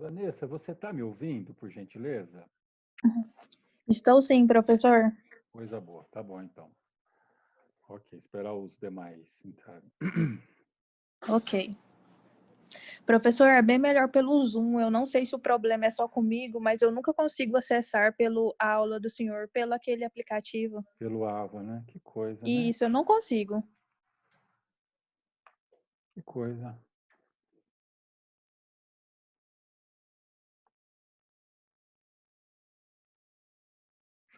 Vanessa, você está me ouvindo, por gentileza? Estou sim, professor. Coisa boa, tá bom então. Ok, esperar os demais entrarem. Ok. Professor, é bem melhor pelo Zoom. Eu não sei se o problema é só comigo, mas eu nunca consigo acessar a aula do senhor pelo aquele aplicativo. Pelo AVA, né? Que coisa, E né? isso eu não consigo. Que coisa.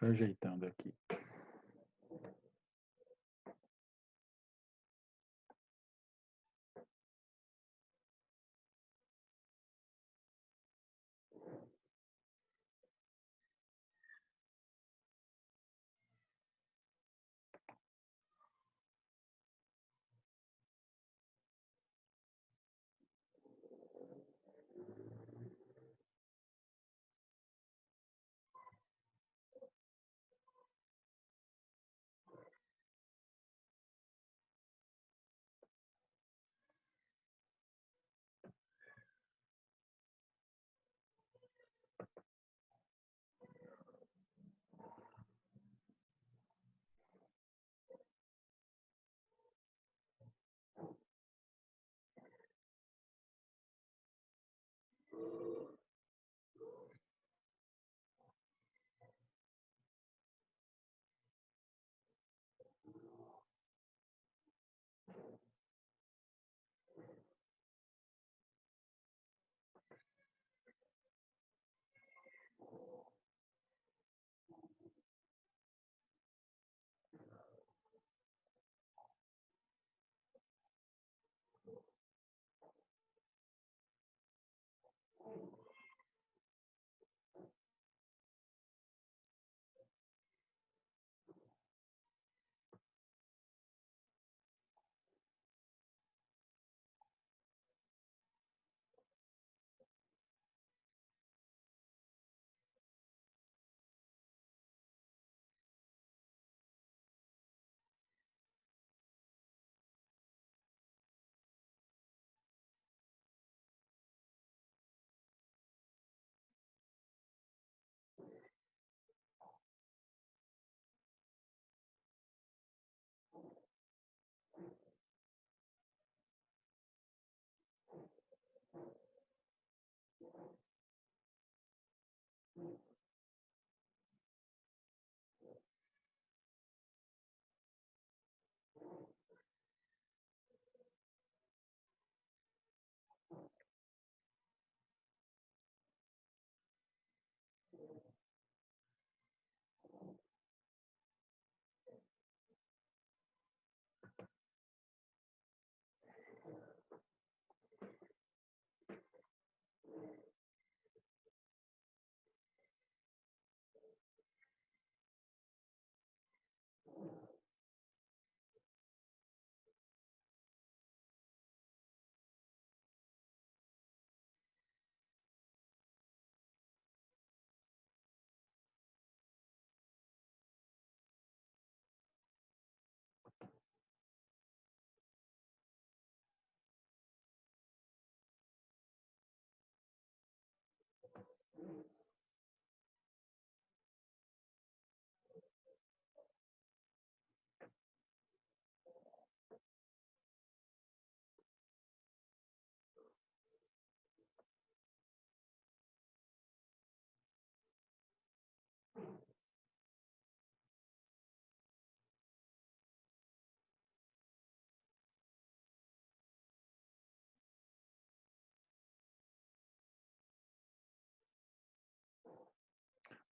Deixa eu ajeitando aqui.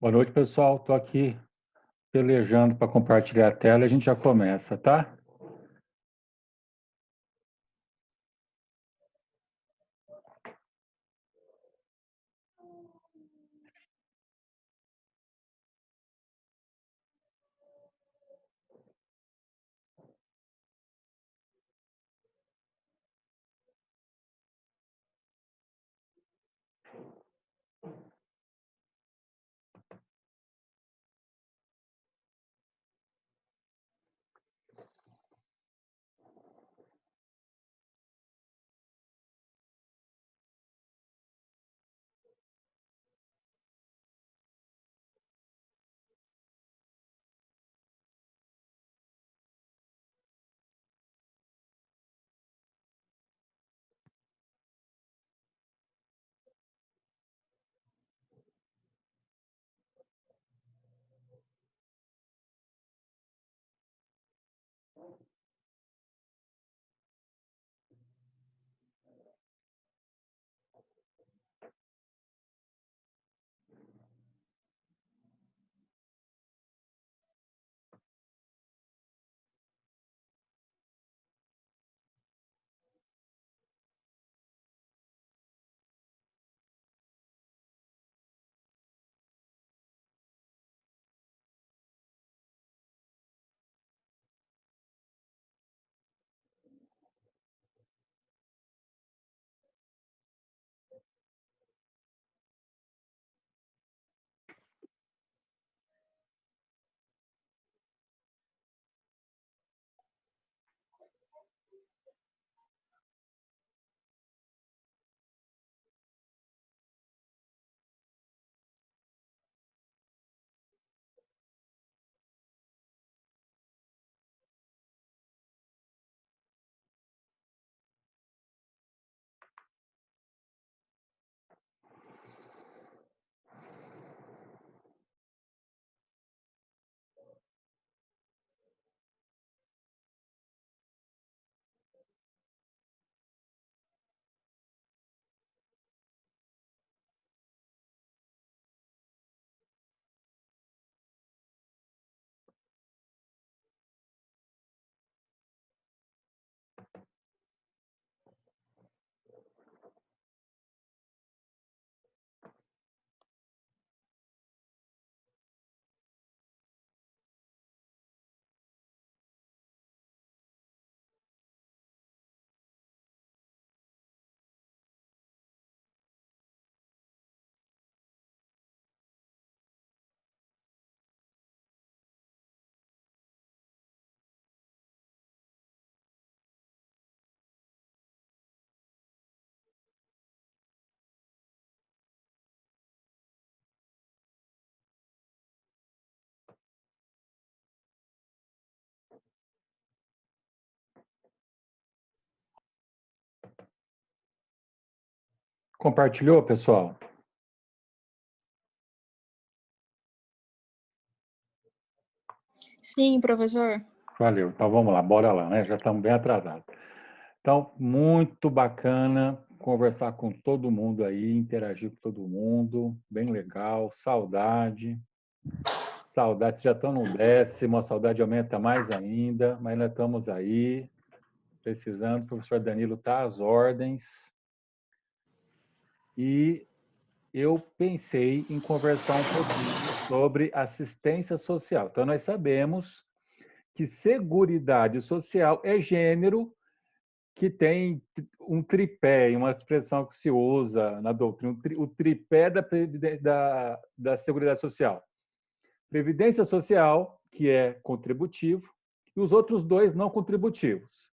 Boa noite, pessoal. Estou aqui pelejando para compartilhar a tela e a gente já começa, tá? Compartilhou, pessoal? Sim, professor. Valeu. Então vamos lá, bora lá, né? Já estamos bem atrasados. Então, muito bacana conversar com todo mundo aí, interagir com todo mundo, bem legal, saudade. Saudade, vocês já estão no 10º, a saudade aumenta mais ainda, mas nós estamos aí, precisando, o professor Danilo está às ordens. E eu pensei em conversar um pouquinho sobre assistência social. Então, nós sabemos que seguridade social é gênero que tem um tripé, uma expressão que se usa na doutrina, o tripé da Seguridade Social. Previdência Social, que é contributivo, e os outros dois não contributivos.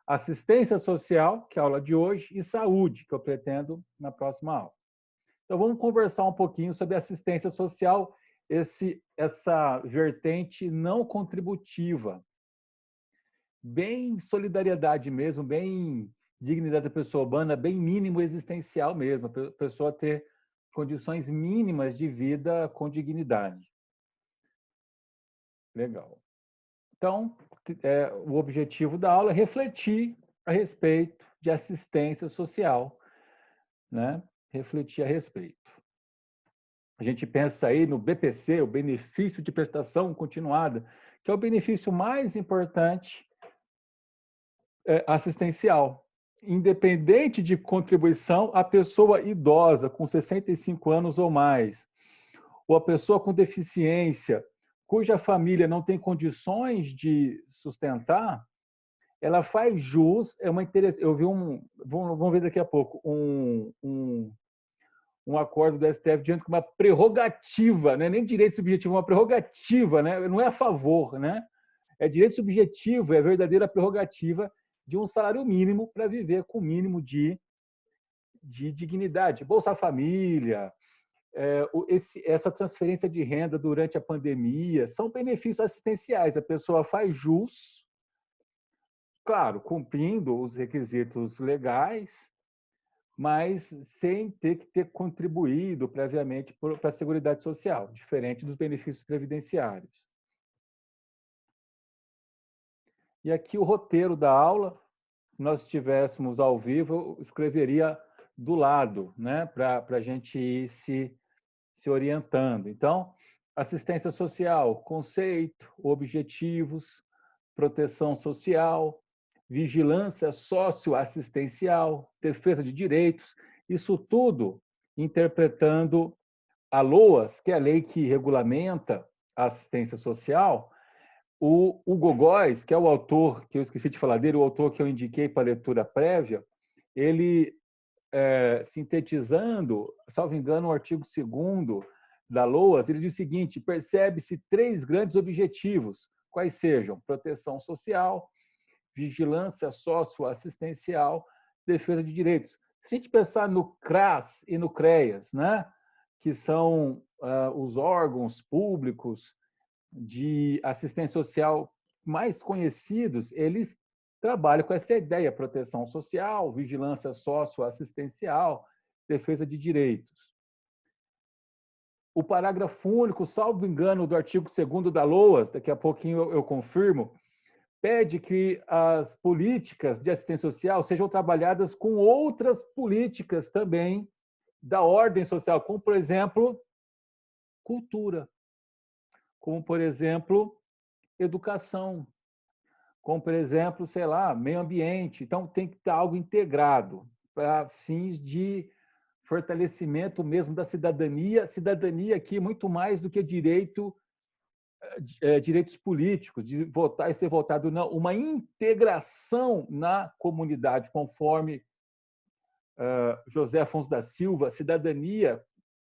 Assistência Social, que é a aula de hoje, e saúde, que eu pretendo na próxima aula. Então, vamos conversar um pouquinho sobre assistência social, essa vertente não contributiva, bem solidariedade mesmo, bem dignidade da pessoa humana, bem mínimo existencial mesmo, a pessoa ter condições mínimas de vida com dignidade. Legal. Então, o objetivo da aula é refletir a respeito de assistência social, né? Refletir a respeito. A gente pensa aí no BPC, o benefício de prestação continuada, que é o benefício mais importante assistencial. Independente de contribuição, a pessoa idosa com 65 anos ou mais, ou a pessoa com deficiência, cuja família não tem condições de sustentar, ela faz jus, é uma interessante. Eu vi vamos ver daqui a pouco, um acordo do STF diante de uma prerrogativa, né? Nem direito subjetivo, uma prerrogativa, né? Não é a favor, né? É direito subjetivo, é a verdadeira prerrogativa de um salário mínimo para viver com o mínimo de dignidade. Bolsa Família, essa transferência de renda durante a pandemia, são benefícios assistenciais. A pessoa faz jus, claro, cumprindo os requisitos legais, mas sem ter que ter contribuído previamente para a Seguridade Social, diferente dos benefícios previdenciários. E aqui o roteiro da aula, se nós estivéssemos ao vivo, eu escreveria do lado, né, para a gente ir se orientando. Então, assistência social, conceito, objetivos, proteção social, vigilância socioassistencial, defesa de direitos, isso tudo interpretando a LOAS, que é a lei que regulamenta a assistência social. O Hugo Góes, que é o autor, que eu esqueci de falar dele, o autor que eu indiquei para a leitura prévia, ele, sintetizando, salvo engano, o artigo 2º da LOAS, ele diz o seguinte: percebe-se 3 grandes objetivos, quais sejam proteção social, vigilância socioassistencial, defesa de direitos. Se a gente pensar no CRAS e no CREAS, né, que são os órgãos públicos de assistência social mais conhecidos, eles trabalham com essa ideia: proteção social, vigilância socioassistencial, defesa de direitos. O parágrafo único, salvo engano, do artigo 2º da LOAS, daqui a pouquinho eu confirmo, pede que as políticas de assistência social sejam trabalhadas com outras políticas também da ordem social, como, por exemplo, cultura, como, por exemplo, educação, como, por exemplo, sei lá, meio ambiente. Então, tem que estar algo integrado para fins de fortalecimento mesmo da cidadania. Cidadania aqui muito mais do que direitos políticos, de votar e ser votado, não. Uma integração na comunidade, conforme José Afonso da Silva, cidadania,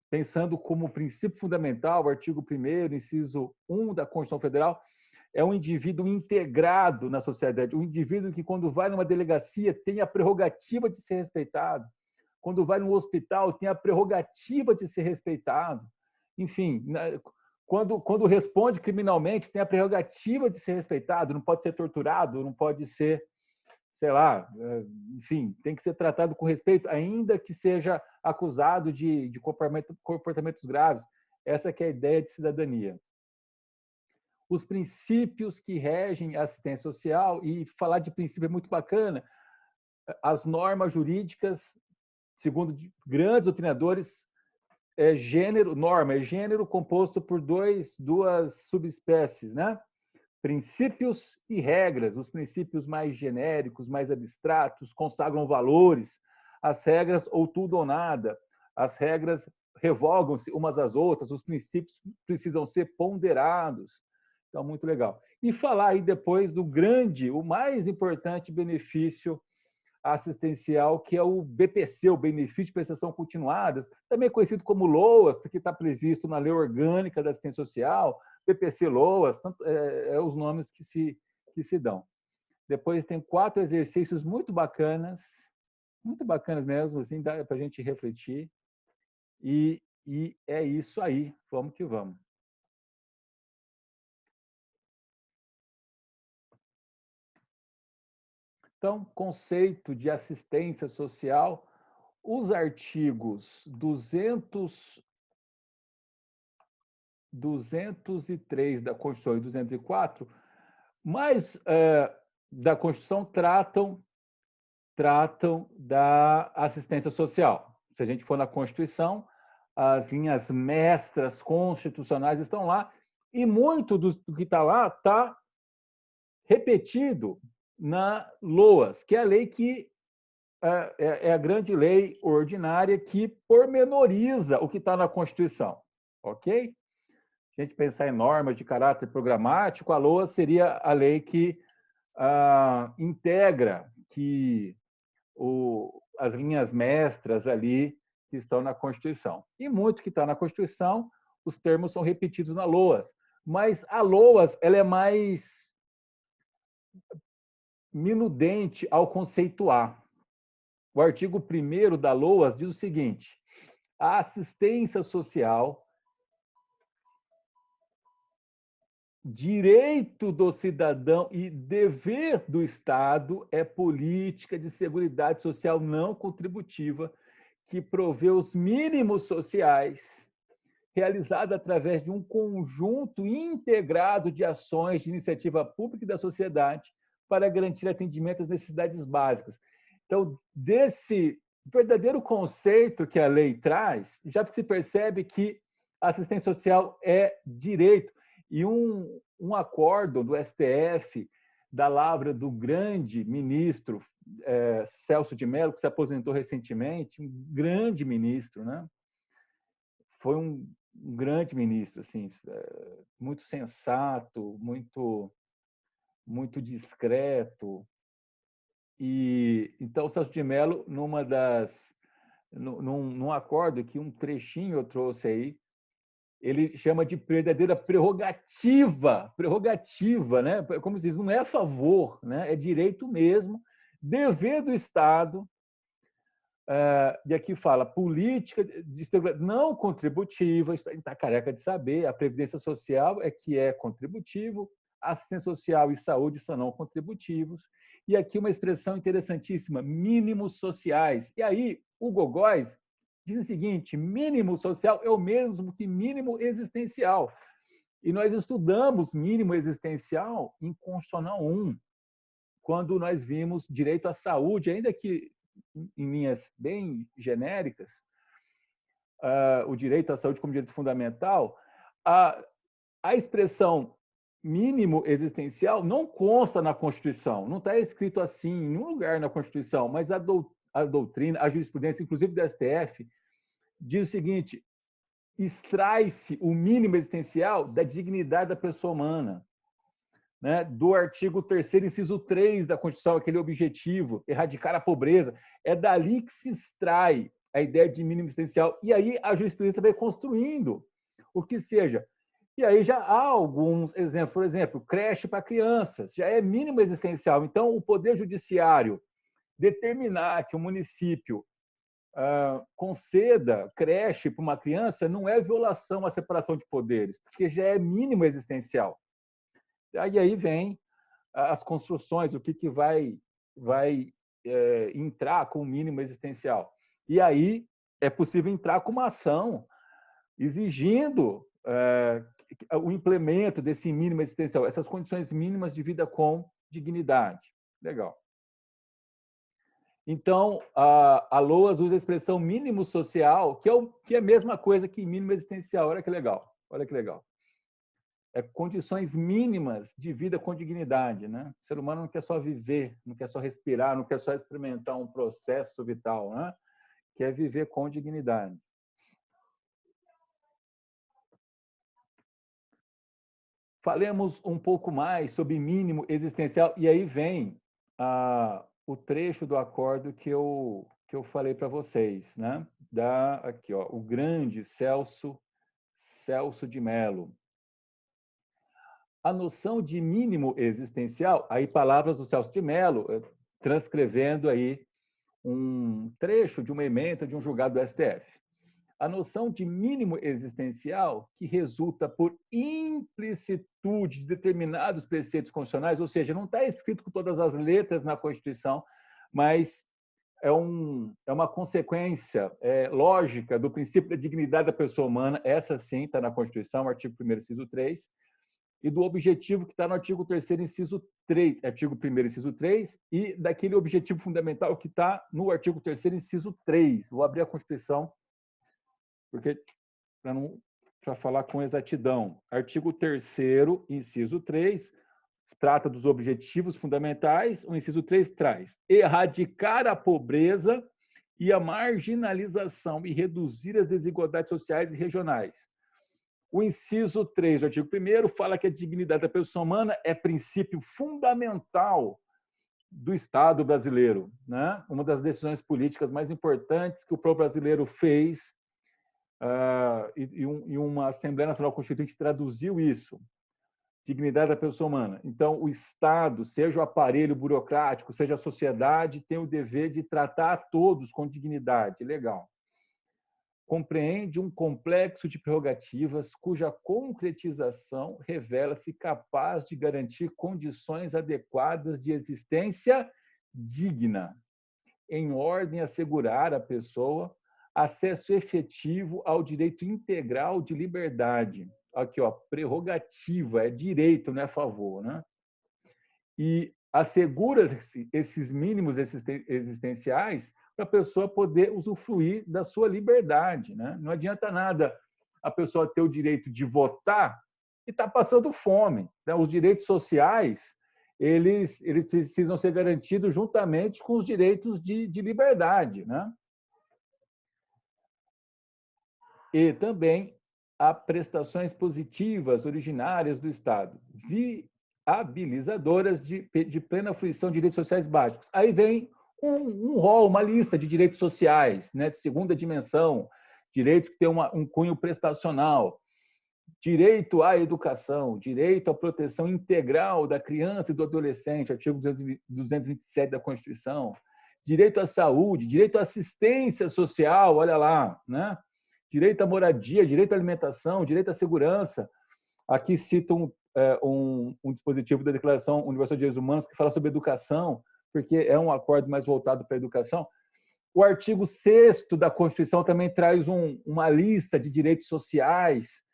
pensando como princípio fundamental, o artigo 1º, inciso 1 da Constituição Federal, é um indivíduo integrado na sociedade, um indivíduo que, quando vai numa delegacia, tem a prerrogativa de ser respeitado, quando vai num hospital, tem a prerrogativa de ser respeitado, enfim, quando responde criminalmente, tem a prerrogativa de ser respeitado, não pode ser torturado, não pode ser sei lá, enfim, tem que ser tratado com respeito, ainda que seja acusado de comportamentos graves. Essa que é a ideia de cidadania. Os princípios que regem a assistência social, e falar de princípio é muito bacana, as normas jurídicas, segundo grandes doutrinadores, norma é gênero composto por duas subespécies, né? Princípios e regras. Os princípios mais genéricos, mais abstratos, consagram valores. As regras, ou tudo ou nada. As regras revogam-se umas às outras. Os princípios precisam ser ponderados. Então, muito legal. E falar aí depois do grande, o mais importante benefício assistencial, que é o BPC, o Benefício de Prestação Continuadas, também conhecido como LOAS, porque está previsto na Lei Orgânica da Assistência Social, BPC LOAS, os nomes que se dão. Depois tem 4 exercícios muito bacanas mesmo, assim, dá para a gente refletir. E é isso aí, vamos que vamos. Então, conceito de assistência social, os artigos 203 da Constituição e 204, mais da Constituição, tratam da assistência social. Se a gente for na Constituição, as linhas mestras constitucionais estão lá, e muito do que está lá está repetido na LOAS, que é a lei que é a grande lei ordinária que pormenoriza o que está na Constituição, ok? Se a gente pensar em normas de caráter programático, a LOAS seria a lei que integra as linhas mestras ali que estão na Constituição. E muito que está na Constituição, os termos são repetidos na LOAS. Mas a LOAS ela é mais minudente ao conceituar. O artigo 1º da LOAS diz o seguinte: a assistência social, direito do cidadão e dever do Estado, é política de seguridade social não contributiva que provê os mínimos sociais, realizada através de um conjunto integrado de ações de iniciativa pública e da sociedade para garantir atendimento às necessidades básicas. Então, desse verdadeiro conceito que a lei traz, já se percebe que a assistência social é direito. E um acórdão do STF, da lavra do grande ministro Celso de Mello, que se aposentou recentemente, um grande ministro, né? Foi um grande ministro, assim, muito sensato, muito discreto. E então o Celso de Mello, num acordo que um trechinho eu trouxe aí, ele chama de verdadeira prerrogativa, né? Como se diz, não é favor, né? É direito mesmo, dever do Estado. E aqui fala política de não contributiva, está careca de saber, a Previdência Social é que é contributivo, a assistência social e saúde são não contributivos, e aqui uma expressão interessantíssima, mínimos sociais. E aí, o Gogóis diz o seguinte: mínimo social é o mesmo que mínimo existencial. E nós estudamos mínimo existencial em Constitucional 1, quando nós vimos direito à saúde, ainda que em linhas bem genéricas, o direito à saúde como direito fundamental, a expressão mínimo existencial não consta na Constituição, não está escrito assim em nenhum lugar na Constituição, mas a doutrina, a jurisprudência, inclusive do STF, diz o seguinte: extrai-se o mínimo existencial da dignidade da pessoa humana, né? Do artigo 3º, inciso 3 da Constituição, aquele objetivo, erradicar a pobreza. É dali que se extrai a ideia de mínimo existencial. E aí a jurisprudência vai construindo o que seja. E aí já há alguns exemplos. Por exemplo, creche para crianças, já é mínimo existencial. Então, o Poder Judiciário determinar que o município conceda creche para uma criança não é violação à separação de poderes, porque já é mínimo existencial. E aí vem as construções, o que vai entrar com o mínimo existencial. E aí é possível entrar com uma ação exigindo o implemento desse mínimo existencial, essas condições mínimas de vida com dignidade. Legal. Então, a LOAS usa a expressão mínimo social, que é a mesma coisa que mínimo existencial. Olha que legal. Olha que legal. É condições mínimas de vida com dignidade, né? O ser humano não quer só viver, não quer só respirar, não quer só experimentar um processo vital, né? Quer viver com dignidade. Falemos um pouco mais sobre mínimo existencial, e aí vem o trecho do acordo que eu falei para vocês, né? Aqui, ó, o grande Celso de Mello. A noção de mínimo existencial, aí palavras do Celso de Mello, transcrevendo aí um trecho de uma ementa de um julgado do STF. A noção de mínimo existencial que resulta por implicitude de determinados preceitos constitucionais, ou seja, não está escrito com todas as letras na Constituição, mas é uma consequência lógica do princípio da dignidade da pessoa humana, essa sim está na Constituição, artigo 1º, inciso 3, e do objetivo que está no artigo 3º, inciso 3, artigo 1º, inciso 3, e daquele objetivo fundamental que está no artigo 3º, inciso 3. Vou abrir a Constituição porque para falar com exatidão. Artigo 3º, inciso 3, trata dos objetivos fundamentais. O inciso 3 traz: erradicar a pobreza e a marginalização e reduzir as desigualdades sociais e regionais. O inciso 3 do artigo 1º fala que a dignidade da pessoa humana é princípio fundamental do Estado brasileiro, né? Uma das decisões políticas mais importantes que o povo brasileiro fez, e uma Assembleia Nacional Constituinte traduziu isso, dignidade da pessoa humana. Então, o Estado, seja o aparelho burocrático, seja a sociedade, tem o dever de tratar a todos com dignidade. Legal. Compreende um complexo de prerrogativas cuja concretização revela-se capaz de garantir condições adequadas de existência digna, em ordem a assegurar à pessoa acesso efetivo ao direito integral de liberdade. Aqui, ó, prerrogativa, é direito, não é favor, né? E assegura esses mínimos existenciais para a pessoa poder usufruir da sua liberdade, né? Não adianta nada a pessoa ter o direito de votar e estar passando fome, né? Os direitos sociais, eles precisam ser garantidos juntamente com os direitos de liberdade, né? E também há prestações positivas originárias do Estado, viabilizadoras de plena fruição de direitos sociais básicos. Aí vem um rol, uma lista de direitos sociais, né, de segunda dimensão, direitos que têm um cunho prestacional, direito à educação, direito à proteção integral da criança e do adolescente, artigo 227 da Constituição, direito à saúde, direito à assistência social, olha lá, né? Direito à moradia, direito à alimentação, direito à segurança. Aqui cito um dispositivo da Declaração Universal de Direitos Humanos que fala sobre educação, porque é um acordo mais voltado para a educação. O artigo 6º da Constituição também traz uma lista de direitos sociais,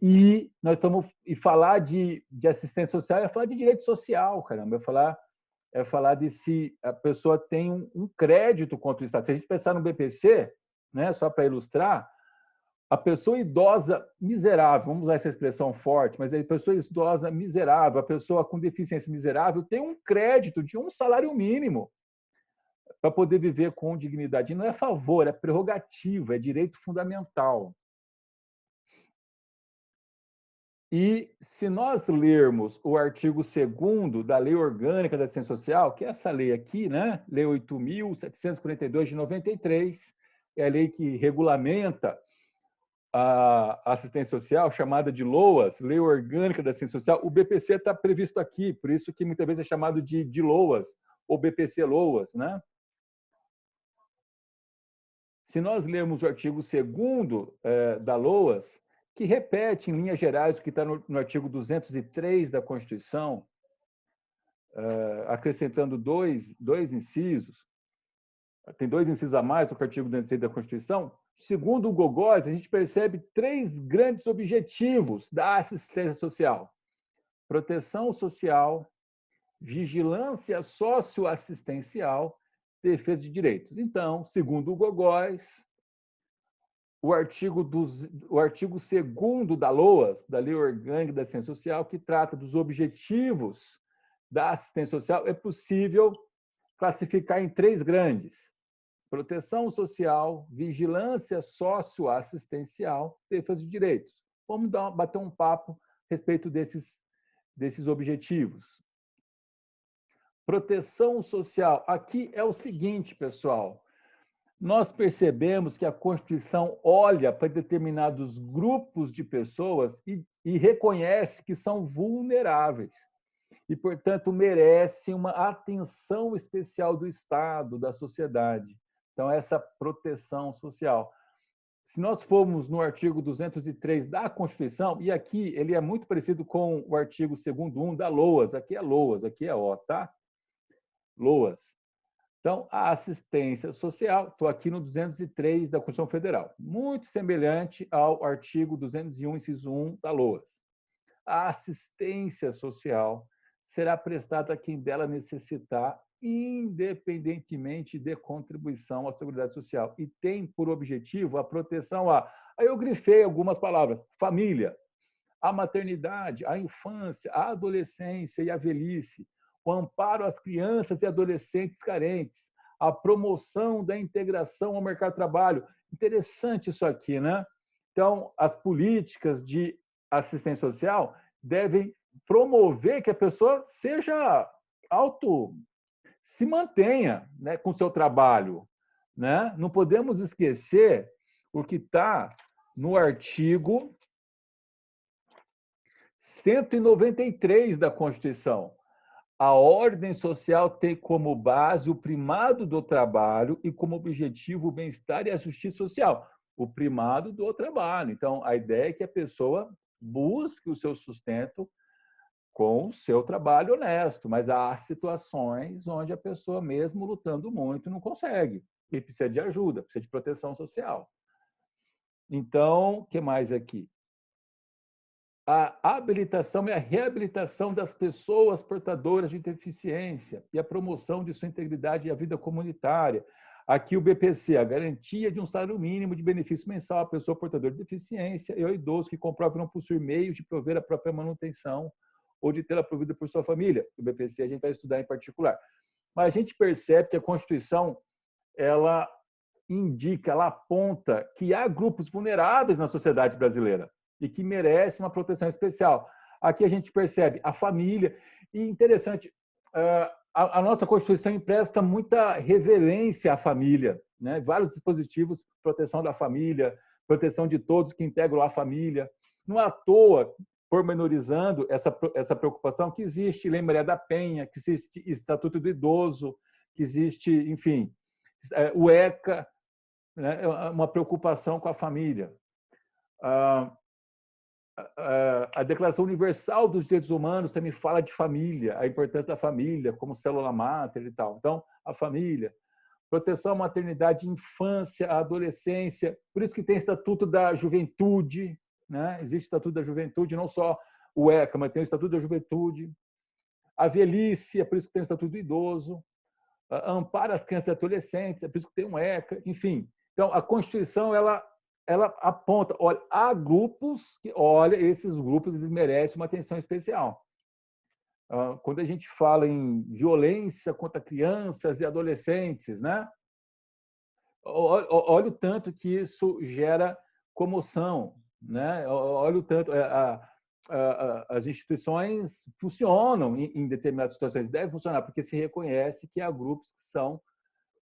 e nós estamos falar de assistência social é falar de direito social, caramba, é falar de se a pessoa tem um crédito contra o Estado. Se a gente pensar no BPC, né, só para ilustrar, a pessoa idosa miserável, vamos usar essa expressão forte, mas a pessoa idosa miserável, a pessoa com deficiência miserável, tem um crédito de um salário mínimo para poder viver com dignidade. E não é favor, é prerrogativa, é direito fundamental. E se nós lermos o artigo 2º da Lei Orgânica da Assistência Social, que é essa lei aqui, né? Lei 8.742 de 93, é a lei que regulamenta a assistência social, chamada de LOAS, Lei Orgânica da Assistência Social. O BPC está previsto aqui, por isso que muitas vezes é chamado de LOAS, ou BPC-LOAS, né? Se nós lermos o artigo 2º da LOAS, que repete, em linhas gerais, o que está no artigo 203 da Constituição, acrescentando dois incisos, tem dois incisos a mais no artigo 206 da Constituição. Segundo o Gogós, a gente percebe três grandes objetivos da assistência social: proteção social, vigilância socioassistencial, defesa de direitos. Então, segundo o Gogós, o artigo 2º da LOAS, da Lei Orgânica da Assistência Social, que trata dos objetivos da assistência social, é possível classificar em três grandes: proteção social, vigilância socioassistencial, defesa de direitos. Vamos bater um papo a respeito desses objetivos. Proteção social. Aqui é o seguinte, pessoal. Nós percebemos que a Constituição olha para determinados grupos de pessoas e reconhece que são vulneráveis e, portanto, merece uma atenção especial do Estado, da sociedade. Então, essa proteção social. Se nós formos no artigo 203 da Constituição, e aqui ele é muito parecido com o artigo 2º da LOAS, aqui é LOAS, aqui é O, tá? LOAS. Então, a assistência social, estou aqui no 203 da Constituição Federal, muito semelhante ao artigo 201, inciso 1 da LOAS. A assistência social será prestada a quem dela necessitar, independentemente de contribuição à Seguridade Social, e tem por objetivo a proteção a... Aí eu grifei algumas palavras: família, a maternidade, a infância, a adolescência e a velhice, o amparo às crianças e adolescentes carentes, a promoção da integração ao mercado de trabalho. Interessante isso aqui, né? Então, as políticas de assistência social devem promover que a pessoa se mantenha, né, com o seu trabalho, né? Não podemos esquecer o que está no artigo 193 da Constituição. A ordem social tem como base o primado do trabalho e como objetivo o bem-estar e a justiça social. O primado do trabalho. Então, a ideia é que a pessoa busque o seu sustento com o seu trabalho honesto, mas há situações onde a pessoa, mesmo lutando muito, não consegue. E precisa de ajuda, precisa de proteção social. Então, o que mais aqui? A habilitação e a reabilitação das pessoas portadoras de deficiência e a promoção de sua integridade e a vida comunitária. Aqui o BPC, a garantia de um salário mínimo de benefício mensal à pessoa portadora de deficiência e ao idoso que comprove não possuir meios de prover a própria manutenção ou de tê-la provida por sua família. O BPC a gente vai estudar em particular. Mas a gente percebe que a Constituição, ela indica, ela aponta que há grupos vulneráveis na sociedade brasileira e que merecem uma proteção especial. Aqui a gente percebe a família. E interessante, a nossa Constituição empresta muita reverência à família, né? Vários dispositivos, proteção da família, proteção de todos que integram a família. Não à toa, pormenorizando essa preocupação, que existe Lei Maria da Penha, que existe Estatuto do Idoso, que existe, enfim, o ECA, né? Uma preocupação com a família. A Declaração Universal dos Direitos Humanos também fala de família, a importância da família como célula máter e tal. Então, a família, proteção à maternidade, infância, à adolescência, por isso que tem Estatuto da Juventude, né? Existe Estatuto da Juventude, não só o ECA, mas tem o Estatuto da Juventude. A velhice, é por isso que tem o Estatuto do Idoso. Amparo às crianças e adolescentes, é por isso que tem um ECA, enfim. Então, a Constituição, ela aponta, olha, há grupos que, olha, esses grupos eles merecem uma atenção especial. Quando a gente fala em violência contra crianças e adolescentes, né? Olha o tanto que isso gera comoção, né? Olha o tanto as instituições funcionam em determinadas situações, devem funcionar porque se reconhece que há grupos que são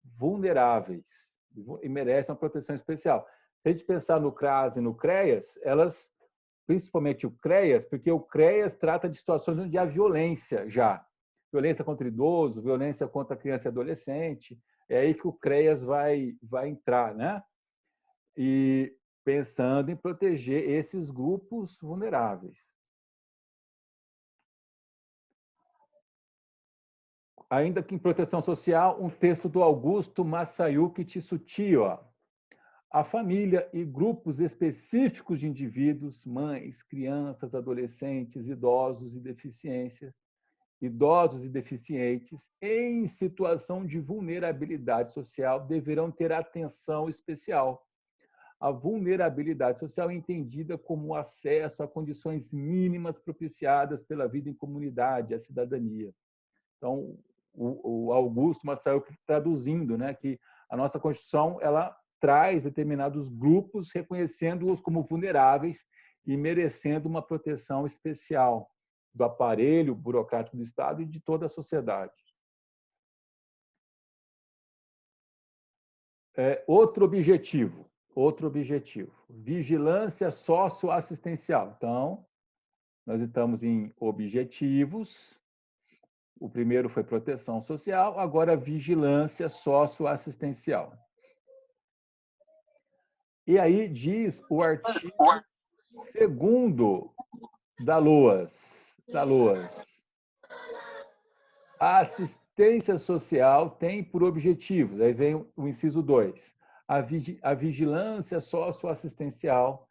vulneráveis e merecem uma proteção especial. Se a gente pensar no CRAS e no CREAS, elas, principalmente o CREAS, porque o CREAS trata de situações onde há violência já. Violência contra idoso, violência contra criança e adolescente. É aí que o CREAS vai entrar, né? E pensando em proteger esses grupos vulneráveis. ainda que em proteção social, um texto do Augusto Masayuki Tsuchiya. A família e grupos específicos de indivíduos, mães, crianças, adolescentes, idosos e deficientes, em situação de vulnerabilidade social, deverão ter atenção especial. A vulnerabilidade social é entendida como o acesso a condições mínimas propiciadas pela vida em comunidade, a cidadania. Então, o Augusto Massaioc traduzindo, né, que a nossa Constituição ela traz determinados grupos, reconhecendo-os como vulneráveis e merecendo uma proteção especial do aparelho burocrático do Estado e de toda a sociedade. Outro objetivo, vigilância socioassistencial. Então, nós estamos em objetivos. O primeiro foi proteção social, agora vigilância socioassistencial. E aí diz o artigo 2º da LOAS. A assistência social tem por objetivos, aí vem o inciso 2, a vigilância socioassistencial,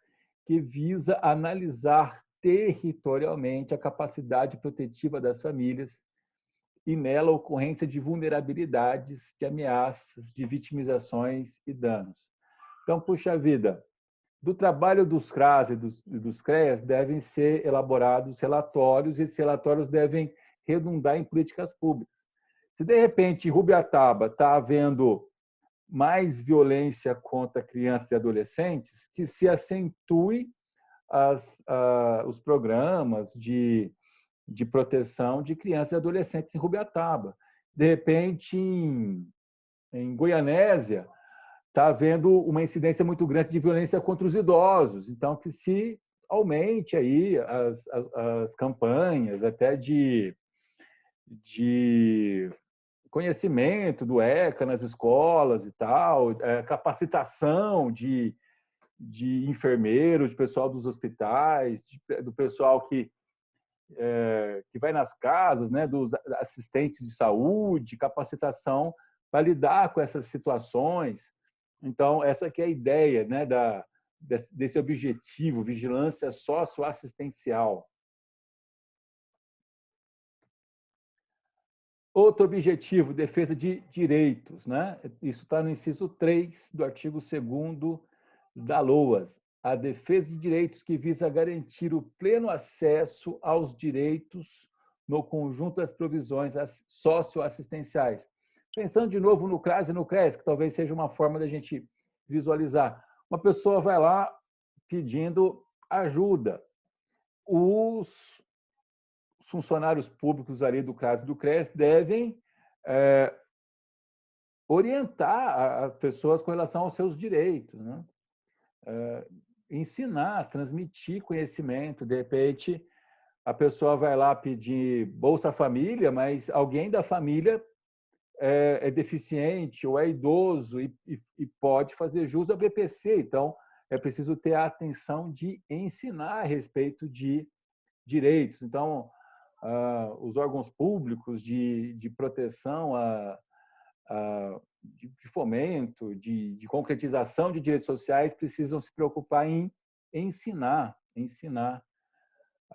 que visa analisar territorialmente a capacidade protetiva das famílias e nela a ocorrência de vulnerabilidades, de ameaças, de vitimizações e danos. Então, puxa vida, do trabalho dos CRAS e dos CREAS devem ser elaborados relatórios e esses relatórios devem redundar em políticas públicas. Se, de repente, em Rubiataba está havendo mais violência contra crianças e adolescentes, que se acentue os programas de proteção de crianças e adolescentes em Rubiataba. De repente, em Goianésia, está havendo uma incidência muito grande de violência contra os idosos. Então, que se aumente aí as campanhas até de conhecimento do ECA nas escolas e tal, capacitação de enfermeiros, de pessoal dos hospitais, do pessoal que vai nas casas, né, dos assistentes de saúde, capacitação para lidar com essas situações. Então, essa que é a ideia, né, desse objetivo, vigilância socioassistencial. Outro objetivo, defesa de direitos, né? Isso está no inciso 3 do artigo 2º da LOAS. A defesa de direitos que visa garantir o pleno acesso aos direitos no conjunto das provisões socioassistenciais. Pensando de novo no CRAS e no CRES, que talvez seja uma forma da gente visualizar. Uma pessoa vai lá pedindo ajuda. Os funcionários públicos ali do CRAS e do CRES devem orientar as pessoas com relação aos seus direitos, né? Ensinar, transmitir conhecimento. De repente, a pessoa vai lá pedir Bolsa Família, mas alguém da família é deficiente ou é idoso e pode fazer jus ao BPC. Então, é preciso ter a atenção de ensinar a respeito de direitos. Então, os órgãos públicos de proteção, de fomento, de concretização de direitos sociais precisam se preocupar em ensinar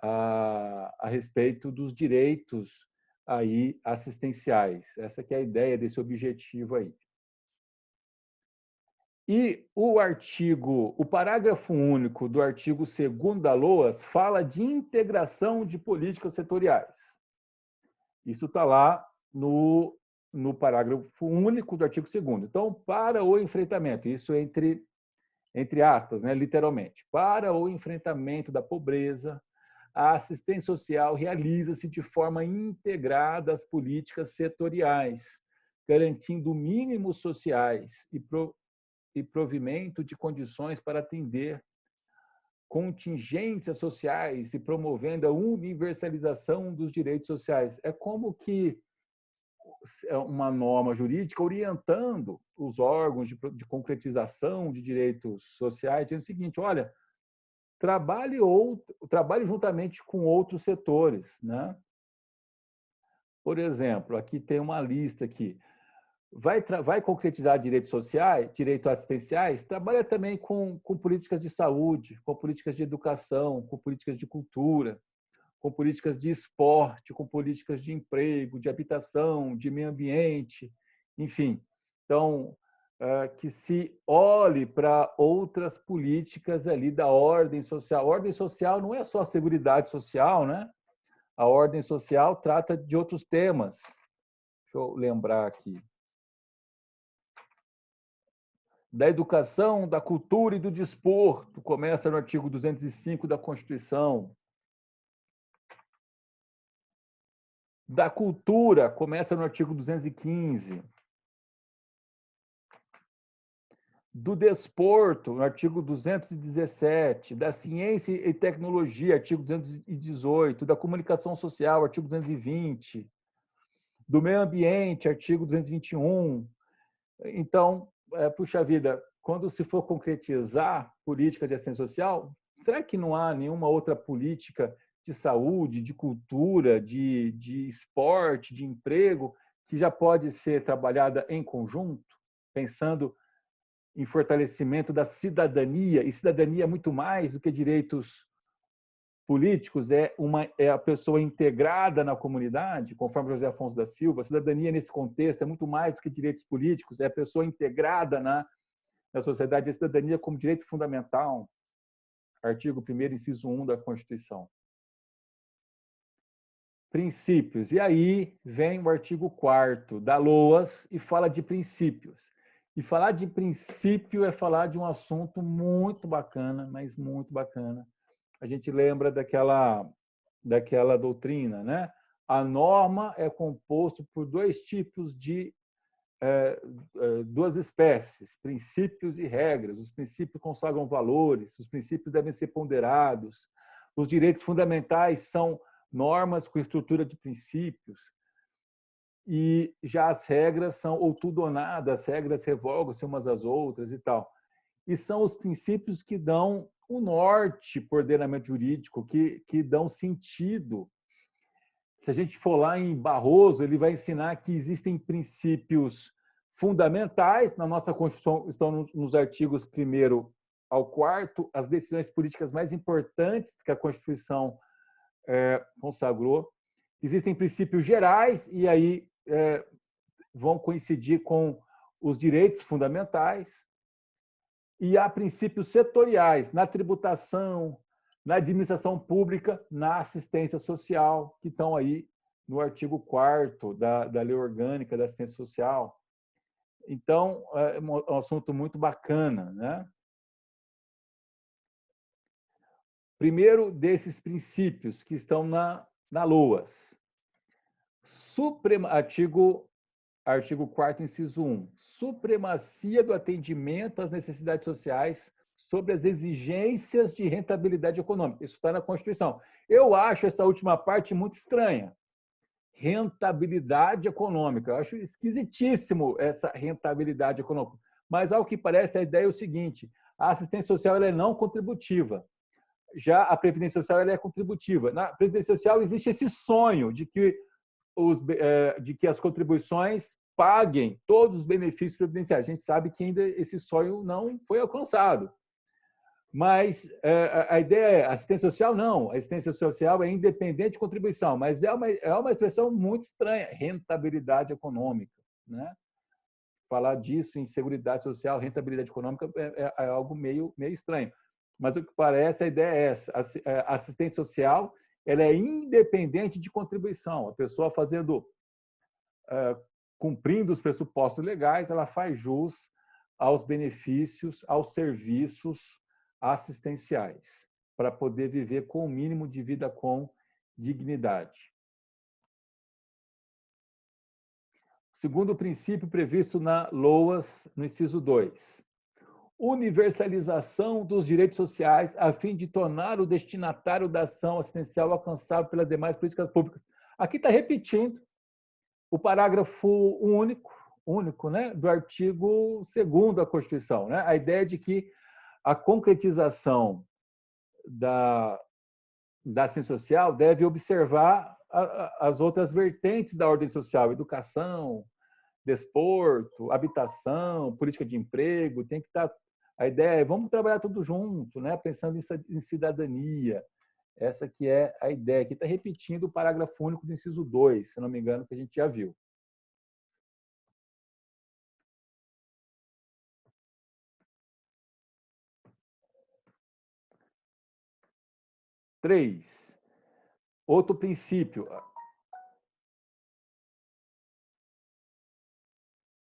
a respeito dos direitos aí assistenciais. Essa que é a ideia desse objetivo aí. E o parágrafo único do artigo 2º da LOAS fala de integração de políticas setoriais. Isso está lá no parágrafo único do artigo 2º. Então, para o enfrentamento, isso entre aspas, né, literalmente, para o enfrentamento da pobreza, a assistência social realiza-se de forma integrada às políticas setoriais, garantindo mínimos sociais e provimento de condições para atender contingências sociais e promovendo a universalização dos direitos sociais. É como que uma norma jurídica orientando os órgãos de concretização de direitos sociais, dizendo o seguinte: olha, trabalhe juntamente com outros setores, né, por exemplo, aqui tem uma lista aqui. Vai concretizar direitos sociais, direitos assistenciais, trabalha também com políticas de saúde, com políticas de educação, com políticas de cultura, com políticas de esporte, com políticas de emprego, de habitação, de meio ambiente, enfim. Então, que se olhe para outras políticas ali da ordem social. A ordem social não é só a seguridade social, né? A ordem social trata de outros temas. Deixa eu lembrar aqui. Da educação, da cultura e do desporto, começa no artigo 205 da Constituição. Da cultura, começa no artigo 215. Do desporto, no artigo 217. Da ciência e tecnologia, artigo 218. Da comunicação social, artigo 220. Do meio ambiente, artigo 221. Então, puxa vida, quando se for concretizar políticas de assistência social, será que não há nenhuma outra política de saúde, de cultura, de esporte, de emprego, que já pode ser trabalhada em conjunto, pensando em fortalecimento da cidadania? E cidadania é muito mais do que direitos políticos, é a pessoa integrada na comunidade, conforme José Afonso da Silva. A cidadania, nesse contexto, é muito mais do que direitos políticos, é a pessoa integrada na sociedade. A cidadania como direito fundamental, artigo 1º, inciso 1 da Constituição. Princípios. E aí vem o artigo 4º da LOAS e fala de princípios. E falar de princípio é falar de um assunto muito bacana, mas muito bacana. A gente lembra daquela doutrina, né? A norma é composta por dois tipos de duas espécies, princípios e regras. Os princípios consagram valores, os princípios devem ser ponderados. Os direitos fundamentais são normas com estrutura de princípios. E já as regras são ou tudo ou nada, as regras revogam-se umas às outras e tal. E são os princípios que dão o norte para o ordenamento jurídico, que dão sentido. Se a gente for lá em Barroso, ele vai ensinar que existem princípios fundamentais, na nossa Constituição estão nos artigos 1º ao 4º, as decisões políticas mais importantes que a Constituição consagrou. Existem princípios gerais, e aí vão coincidir com os direitos fundamentais. E há princípios setoriais na tributação, na administração pública, na assistência social, que estão aí no artigo 4º da Lei Orgânica da Assistência Social. Então, é um assunto muito bacana, né? Primeiro desses princípios que estão na LOAS. Artigo 4º, inciso 1. Supremacia do atendimento às necessidades sociais sobre as exigências de rentabilidade econômica. Isso está na Constituição. Eu acho essa última parte muito estranha. Rentabilidade econômica. Eu acho esquisitíssimo essa rentabilidade econômica. Mas, ao que parece, a ideia é o seguinte: a assistência social ela é não contributiva. Já a Previdência Social ela é contributiva. Na Previdência Social existe esse sonho de que as contribuições paguem todos os benefícios previdenciários. A gente sabe que ainda esse sonho não foi alcançado. Mas a ideia é, assistência social não. A assistência social é independente de contribuição, mas é uma expressão muito estranha, rentabilidade econômica, né? Falar disso em seguridade social, rentabilidade econômica, é algo meio estranho. Mas o que parece, a ideia é essa. A assistência social ela é independente de contribuição. A pessoa cumprindo os pressupostos legais, ela faz jus aos benefícios, aos serviços assistenciais, para poder viver com o mínimo de vida com dignidade. Segundo princípio previsto na LOAS, no inciso 2. Universalização dos direitos sociais a fim de tornar o destinatário da ação assistencial alcançável pelas demais políticas públicas. Aqui está repetindo o parágrafo único, né, do artigo 2º da Constituição, né? A ideia de que a concretização da assistência social deve observar as outras vertentes da ordem social, educação, desporto, habitação, política de emprego, tem que estar... A ideia é, vamos trabalhar tudo junto, né? Pensando em cidadania. Essa que é a ideia. Aqui está repetindo o parágrafo único do inciso 2, se não me engano, que a gente já viu. Três. Outro princípio.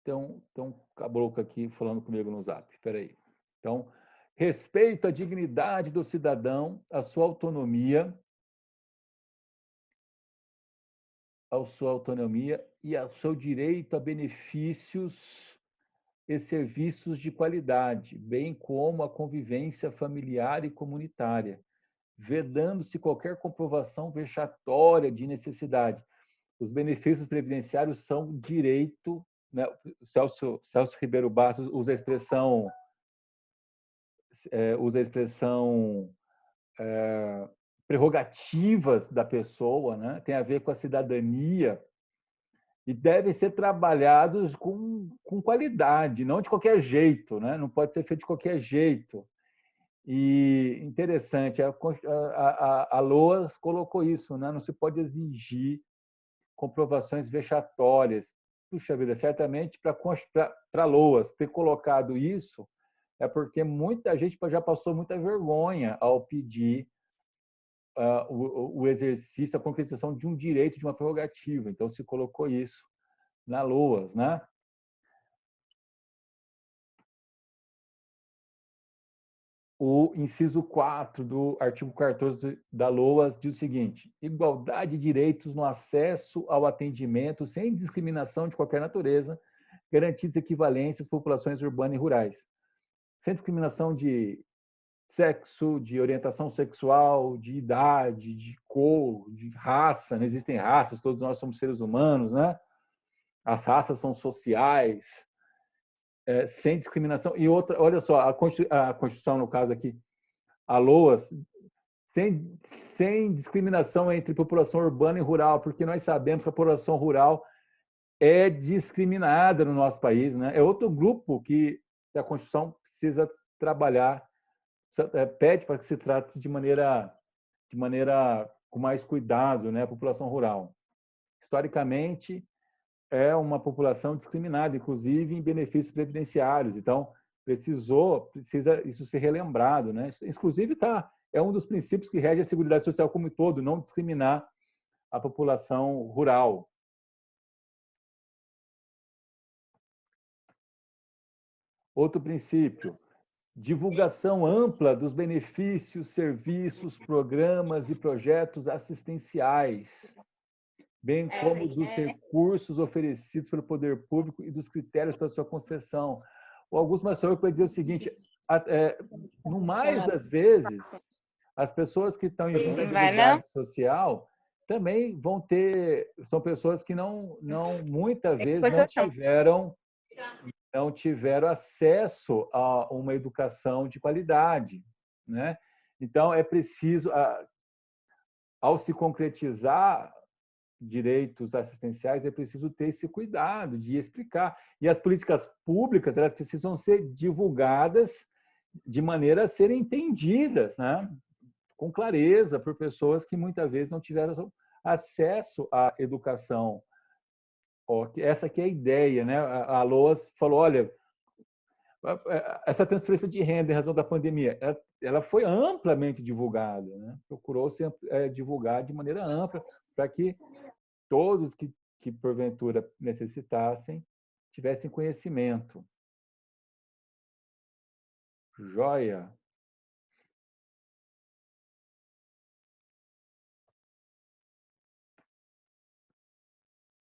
Tem um caboclo aqui falando comigo no zap. Espera aí. Então, respeito à dignidade do cidadão, à sua autonomia e ao seu direito a benefícios e serviços de qualidade, bem como a convivência familiar e comunitária, vedando-se qualquer comprovação vexatória de necessidade. Os benefícios previdenciários são direito, né? Celso Ribeiro Bastos usa a expressão prerrogativas da pessoa, né? Tem a ver com a cidadania e devem ser trabalhados com qualidade, não de qualquer jeito, né? Não pode ser feito de qualquer jeito. E interessante, a LOAS colocou isso, né? Não se pode exigir comprovações vexatórias. Puxa vida, certamente para a LOAS ter colocado isso é porque muita gente já passou muita vergonha ao pedir o exercício, a concretização de um direito, de uma prerrogativa. Então, se colocou isso na LOAS, né? O inciso 4 do artigo 14 da LOAS diz o seguinte: igualdade de direitos no acesso ao atendimento sem discriminação de qualquer natureza, garantidas equivalências às populações urbanas e rurais. Sem discriminação de sexo, de orientação sexual, de idade, de cor, de raça. Não existem raças, todos nós somos seres humanos, né? As raças são sociais, sem discriminação. E outra, olha só, a Constituição, no caso aqui, a LOAS, sem discriminação entre população urbana e rural, porque nós sabemos que a população rural é discriminada no nosso país, né? É outro grupo que a Constituição precisa trabalhar, pede para que se trate de maneira com mais cuidado, né? A população rural. Historicamente, é uma população discriminada, inclusive em benefícios previdenciários. Então, precisa isso ser relembrado, né? Inclusive, é um dos princípios que rege a Seguridade Social como um todo, não discriminar a população rural. Outro princípio, divulgação ampla dos benefícios, serviços, programas e projetos assistenciais, bem como dos recursos oferecidos pelo poder público e dos critérios para sua concessão. O Augusto Massaoui vai dizer o seguinte: no mais das vezes, as pessoas que estão em vulnerabilidade social também são pessoas que muitas vezes não tiveram acesso a uma educação de qualidade, né? Então, é preciso, ao se concretizar direitos assistenciais, é preciso ter esse cuidado de explicar. E as políticas públicas, elas precisam ser divulgadas de maneira a serem entendidas, né? Com clareza por pessoas que muitas vezes não tiveram acesso à educação. Essa aqui é a ideia, né? A LOAS falou, olha, essa transferência de renda em razão da pandemia, ela foi amplamente divulgada, né? Procurou-se divulgar de maneira ampla para que todos que porventura necessitassem tivessem conhecimento. Joia.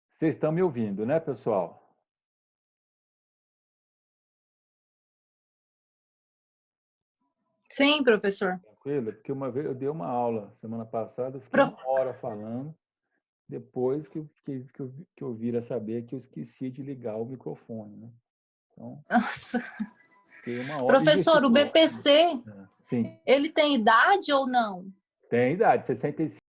Vocês estão me ouvindo, né, pessoal? Sim, professor. Tranquilo? Porque uma vez eu dei uma aula semana passada, eu fiquei uma hora falando, depois que eu vir a saber que eu esqueci de ligar o microfone, né? Então, nossa. Fiquei uma hora. Professor, o BPC, sim. Ele tem idade ou não? Tem idade, 65